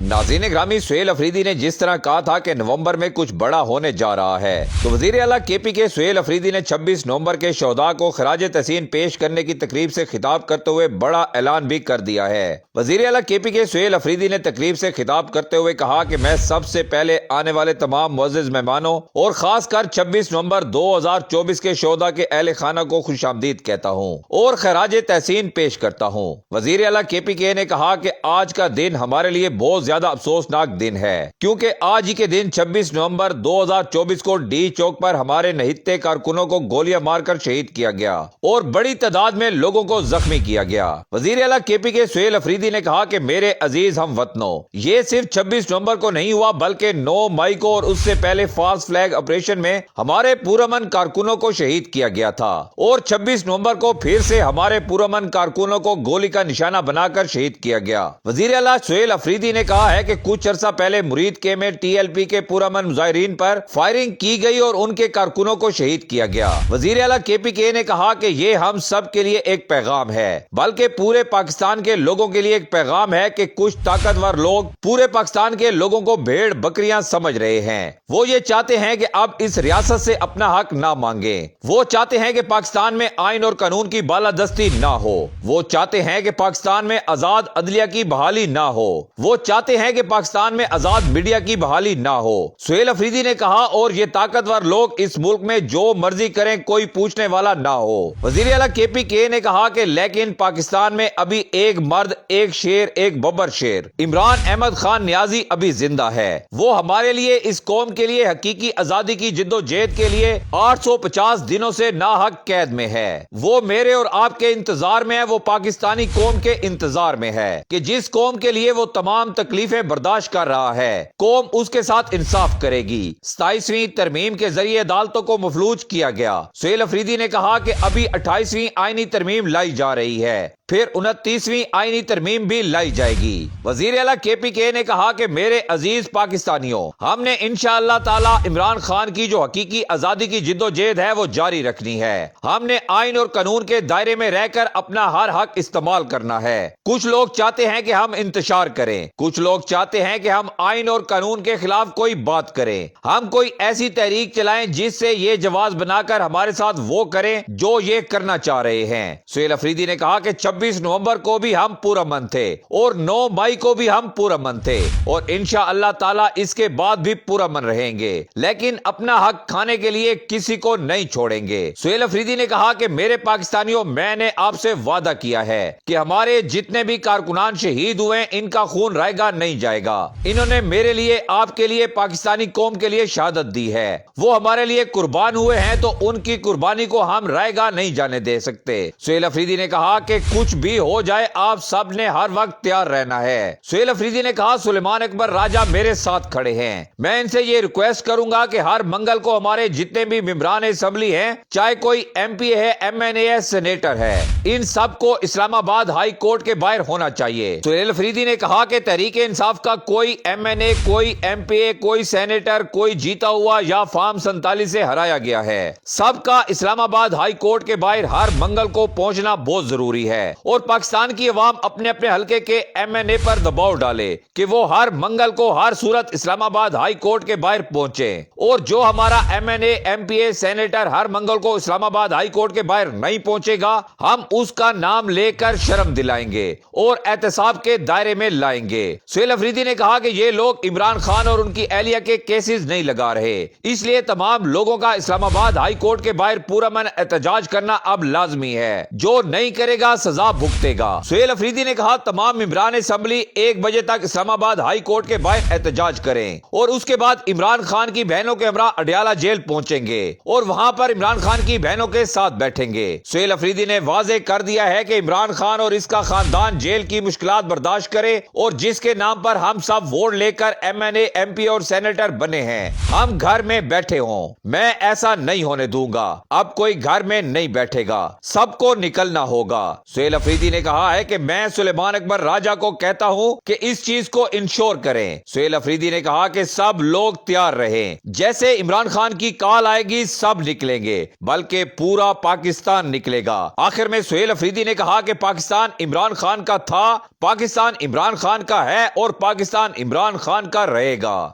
ناظرین گرامی، سہیل افریدی نے جس طرح کہا تھا کہ نومبر میں کچھ بڑا ہونے جا رہا ہے، تو وزیر اعلیٰ کے پی کے سہیل افریدی نے 26 نومبر کے شہداء کو خراج تحسین پیش کرنے کی تقریب سے خطاب کرتے ہوئے بڑا اعلان بھی کر دیا ہے۔ وزیر اعلیٰ کے پی کے سہیل افریدی نے تقریب سے خطاب کرتے ہوئے کہا کہ میں سب سے پہلے آنے والے تمام معزز مہمانوں اور خاص کر 26 نومبر 2024 کے شہداء کے اہل خانہ کو خوش آمدید کہتا ہوں اور خراج تحسین پیش کرتا ہوں۔ وزیر اعلیٰ کے پی کے نے کہا کہ آج کا دن ہمارے لیے بہت زیادہ افسوسناک دن ہے، کیونکہ آج ہی کے دن 26 نومبر 2024 کو ڈی چوک پر ہمارے نہتے کارکنوں کو گولیاں مار کر شہید کیا گیا اور بڑی تعداد میں لوگوں کو زخمی کیا گیا۔ وزیر اعلیٰ کے پی کے سہیل افریدی نے کہا کہ میرے عزیز ہم وطنوں، یہ صرف 26 نومبر کو نہیں ہوا بلکہ 9 مئی کو اور اس سے پہلے فاسٹ فلیگ آپریشن میں ہمارے پرامن کارکنوں کو شہید کیا گیا تھا، اور 26 نومبر کو پھر سے ہمارے پرامن کارکنوں کو گولی کا نشانہ بنا کر شہید کیا گیا۔ وزیر اعلیٰ سہیل افریدی نے کہا ہے کہ کچھ عرصہ پہلے مرید کے میں ٹی ایل پی کے پرامن مظاہرین پر فائرنگ کی گئی اور ان کے کارکنوں کو شہید کیا گیا۔ وزیر اعلیٰ کے پی کے نے کہا کہ یہ ہم سب کے لیے ایک پیغام ہے، بلکہ پورے پاکستان کے لوگوں کے لیے ایک پیغام ہے کہ کچھ طاقتور لوگ پورے پاکستان کے لوگوں کو بھیڑ بکریاں سمجھ رہے ہیں۔ وہ یہ چاہتے ہیں کہ اب اس ریاست سے اپنا حق نہ مانگیں، وہ چاہتے ہیں کہ پاکستان میں آئین اور قانون کی بالادستی نہ ہو، وہ چاہتے ہیں کہ پاکستان میں آزاد عدلیہ کی بحالی نہ ہو، وہ چاہتے ہیں کہ پاکستان میں آزاد میڈیا کی بحالی نہ ہو۔ سہیل افریدی نے کہا اور یہ طاقتور لوگ اس ملک میں جو مرضی کریں کوئی پوچھنے والا نہ ہو۔ وزیر اعلیٰ کے پی کے نے کہا کہ لیکن پاکستان میں ابھی ایک مرد، ایک شیر، ایک ببر شیر عمران احمد خان نیازی ابھی زندہ ہے۔ وہ ہمارے لیے، اس قوم کے لیے حقیقی آزادی کی جدوجہد کے لیے 850 دنوں سے ناحق قید میں ہے۔ وہ میرے اور آپ کے انتظار میں ہے، وہ پاکستانی قوم کے انتظار میں ہے کہ جس قوم کے لیے وہ تمام تکلیفیں برداشت کر رہا ہے، قوم اس کے ساتھ انصاف کرے گی۔ 27ویں ترمیم کے ذریعے عدالتوں کو مفلوج کیا گیا۔ سہیل افریدی نے کہا کہ ابھی 28ویں آئینی ترمیم لائی جا رہی ہے، پھر 29ویں آئینی ترمیم بھی لائی جائے گی۔ وزیر اعلیٰ کے پی کے نے کہا کہ میرے عزیز پاکستانیوں، ہم نے انشاءاللہ تعالی عمران خان کی جو حقیقی آزادی کی جدوجہد ہے وہ جاری رکھنی ہے۔ ہم نے آئین اور قانون کے دائرے میں رہ کر اپنا ہر حق استعمال کرنا ہے۔ کچھ لوگ چاہتے ہیں کہ ہم انتشار کریں، کچھ لوگ چاہتے ہیں کہ ہم آئین اور قانون کے خلاف کوئی بات کریں، ہم کوئی ایسی تحریک چلائیں جس سے یہ جواز بنا کر ہمارے ساتھ وہ کریں جو یہ کرنا چاہ رہے ہیں۔ سہیل افریدی نے کہا کہ 26 نومبر کو بھی ہم پرامن تھے اور 9 مئی کو بھی ہم پرامن تھے اور انشاءاللہ تعالی اس کے بعد بھی پرامن رہیں گے، لیکن اپنا حق کھانے کے لیے کسی کو نہیں چھوڑیں گے۔ سہیل افریدی نے کہا کہ میرے پاکستانیوں، میں نے آپ سے وعدہ کیا ہے کہ ہمارے جتنے بھی کارکنان شہید ہوئے ہیں ان کا خون رائے گا نہیں جائے گا۔ انہوں نے میرے لیے، آپ کے لیے، پاکستانی قوم کے لیے شہادت دی ہے، وہ ہمارے لیے قربان ہوئے ہیں، تو ان کی قربانی کو ہم رائے گا نہیں جانے دے سکتے۔ سہیل افریدی نے کہا کہ کچھ بھی ہو جائے آپ سب نے ہر وقت تیار رہنا ہے۔ سہیل افریدی نے کہا سلیمان اکبر راجہ میرے ساتھ کھڑے ہیں، میں ان سے یہ ریکویسٹ کروں گا کہ ہر منگل کو ہمارے جتنے بھی ممبران اسمبلی ہیں، چاہے کوئی ایم پی ہے، ایم این اے ہے، سینیٹر ہے، ان سب کو اسلام آباد ہائی کورٹ کے باہر ہونا چاہیے۔ سہیل افریدی نے کہا کہ تحریک انصاف کا کوئی ایم این اے، کوئی ایم پی اے، کوئی سینیٹر، کوئی جیتا ہوا یا فارم 47 سے ہرایا گیا ہے، سب کا اسلام آباد ہائی کورٹ کے باہر ہر منگل کو پہنچنا بہت ضروری ہے، اور پاکستان کی عوام اپنے اپنے حلقے کے ایم این اے پر دباؤ ڈالے کہ وہ ہر منگل کو ہر صورت اسلام آباد ہائی کورٹ کے باہر پہنچے، اور جو ہمارا ایم این اے، ایم پی اے، سینیٹر ہر منگل کو اسلام آباد ہائی کورٹ کے باہر نہیں پہنچے گا، ہم اس کا نام لے کر شرم دلائیں گے اور احتساب کے دائرے میں لائیں گے۔ سہیل افریدی نے کہا کہ یہ لوگ عمران خان اور ان کی اہلیہ کے کیسز نہیں لگا رہے، اس لیے تمام لوگوں کا اسلام آباد ہائی کورٹ کے باہر پرامن احتجاج کرنا اب لازمی ہے، جو نہیں کرے گا سزا بھگتے گا۔ سہیل افریدی نے کہا تمام ممبران اسمبلی 1 بجے تک اسلام آباد ہائی کورٹ کے باہر احتجاج کریں، اور اس کے بعد عمران خان کی بہنوں کے ہمراہ اڈیالہ جیل پہنچیں گے اور وہاں پر عمران خان کی بہنوں کے ساتھ بیٹھیں گے۔ سہیل افریدی نے واضح کر دیا ہے کہ عمران خان اور اس کا خاندان جیل کی مشکلات برداشت کرے، اور جس کے نام پر ہم سب ووٹ لے کر ایم این اے، ایم پی اور سینیٹر بنے ہیں، ہم گھر میں بیٹھے ہوں۔ میں ایسا نہیں ہونے دوں گا، اب کوئی گھر میں نہیں بیٹھے گا، سب کو نکلنا ہوگا۔ سہیل سہیل افریدی نے کہا ہے کہ میں سلیمان اکبر راجہ کو کہتا ہوں کہ اس چیز کو انشور کریں۔ سہیل افریدی نے کہا کہ سب لوگ تیار رہیں، جیسے عمران خان کی کال آئے گی سب نکلیں گے، بلکہ پورا پاکستان نکلے گا۔ آخر میں سہیل افریدی نے کہا کہ پاکستان عمران خان کا تھا، پاکستان عمران خان کا ہے اور پاکستان عمران خان کا رہے گا۔